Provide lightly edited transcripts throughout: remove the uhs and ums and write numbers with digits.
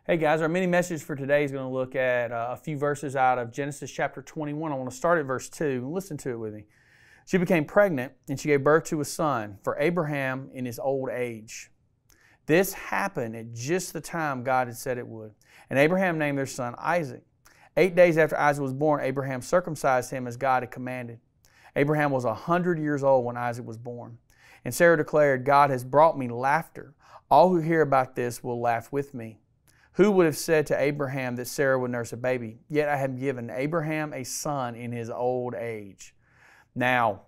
Hey guys, our mini message for today is going to look at a few verses out of Genesis chapter 21. I want to start at verse 2. Listen to it with me. She became pregnant and she gave birth to a son for Abraham in his old age. This happened at just the time God had said it would. And Abraham named their son Isaac. 8 days after Isaac was born, Abraham circumcised him as God had commanded. Abraham was 100 years old when Isaac was born. And Sarah declared, "God has brought me laughter. All who hear about this will laugh with me. Who would have said to Abraham that Sarah would nurse a baby? Yet I have given Abraham a son in his old age." Now,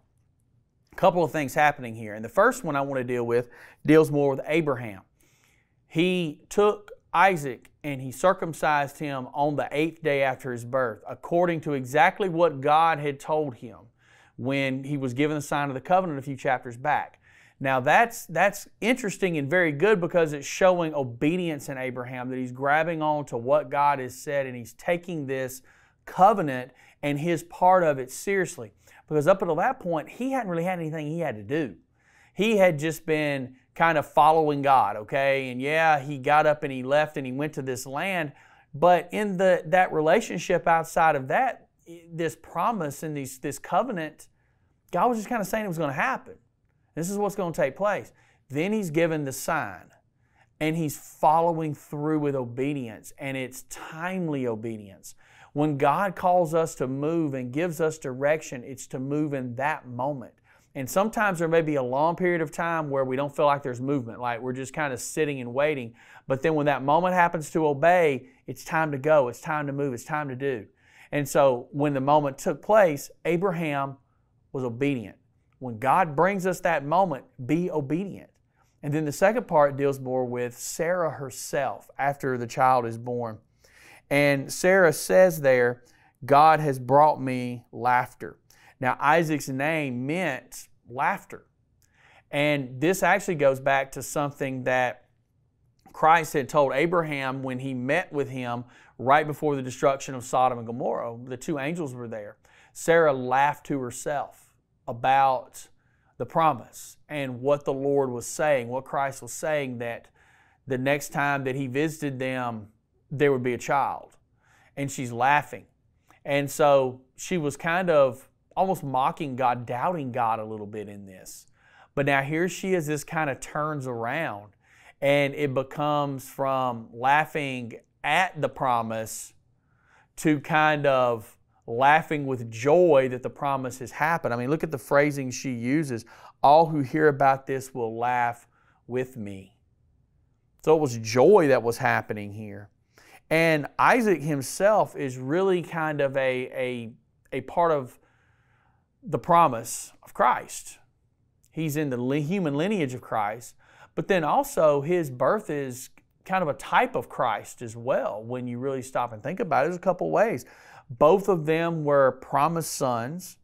a couple of things happening here. And the first one I want to deal with deals more with Abraham. He took Isaac and he circumcised him on the 8th day after his birth, according to exactly what God had told him when he was given the sign of the covenant a few chapters back. Now that's interesting and very good because it's showing obedience in Abraham, that he's grabbing on to what God has said and he's taking this covenant and his part of it seriously. Because up until that point, he hadn't really had anything he had to do. He had just been kind of following God, okay? And yeah, he got up and he left and he went to this land. But in that relationship outside of that, this promise and this covenant, God was just kind of saying it was going to happen. This is what's going to take place. Then he's given the sign and he's following through with obedience, and it's timely obedience. When God calls us to move and gives us direction, it's to move in that moment. And sometimes there may be a long period of time where we don't feel like there's movement, like we're just kind of sitting and waiting. But then when that moment happens to obey, it's time to go, it's time to move, it's time to do. And so when the moment took place, Abraham was obedient. When God brings us that moment, be obedient. And then the second part deals more with Sarah herself after the child is born. And Sarah says there, "God has brought me laughter." Now Isaac's name meant laughter. And this actually goes back to something that Christ had told Abraham when he met with him right before the destruction of Sodom and Gomorrah. The two angels were there. Sarah laughed to herself about the promise and what the Lord was saying, what Christ was saying, that the next time that he visited them, there would be a child. And she's laughing. And so she was kind of almost mocking God, doubting God a little bit in this. But now here she is, this kind of turns around and it becomes from laughing at the promise to kind of laughing with joy that the promise has happened. I mean, look at the phrasing she uses. "All who hear about this will laugh with me." So it was joy that was happening here. And Isaac himself is really kind of a part of the promise of Christ. He's in the human lineage of Christ, but then also his birth is kind of a type of Christ as well when you really stop and think about it. There's a couple ways. Both of them were promised sons.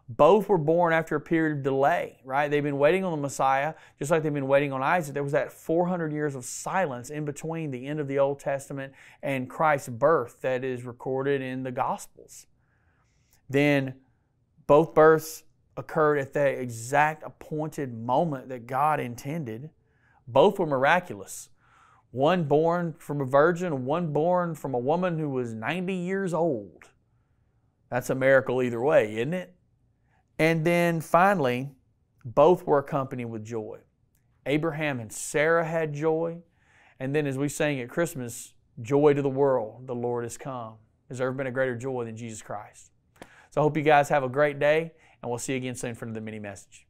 Both were born after a period of delay, right? They've been waiting on the Messiah, just like they've been waiting on Isaac. There was that 400 years of silence in between the end of the Old Testament and Christ's birth that is recorded in the Gospels. Then both births occurred at the exact appointed moment that God intended. Both were miraculous. One born from a virgin, one born from a woman who was 90 years old. That's a miracle either way, isn't it? And then finally, both were accompanied with joy. Abraham and Sarah had joy. And then as we sang at Christmas, "Joy to the world, the Lord has come." Has there ever been a greater joy than Jesus Christ? So I hope you guys have a great day, and we'll see you again soon for another mini message.